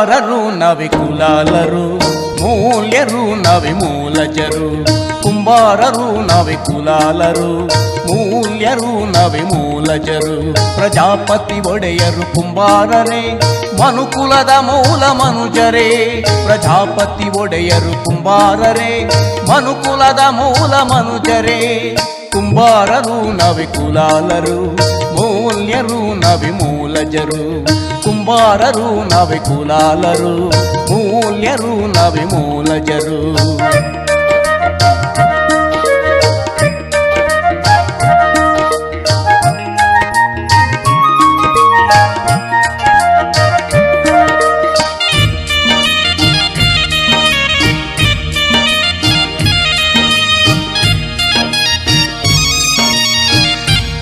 ಕುಂಬಾರರು ನವಿಕುಲಾಲರು ಮೂಲ್ಯರು ನವಿಮೂಲಜರು ಕುಂಬಾರರು ನವಿಕುಲಾಲರು ಮೂಲ್ಯರು ನವಿಮೂಲಜರು ಪ್ರಜಾಪತಿ ಒಡೆಯರು ಕುಂಬಾರರೇ ಮನುಕುಲದ ಮೂಲ ಮನುಜರೇ ಪ್ರಜಾಪತಿ ಒಡೆಯರು ಕುಂಬಾರರೇ ಮನುಕುಲದ ಮೂಲ ಮನುಜರೇ ಕುಂಬಾರರು ನವಿಕುಲಾಲರು ಮೂಲ್ಯರು ನವಿಮೂಲಜರು ಕುಂಬಾರರು ನವಿಕುಲಾಲರು ಮೂಲ್ಯರು ನವಿಮೂಲಜರು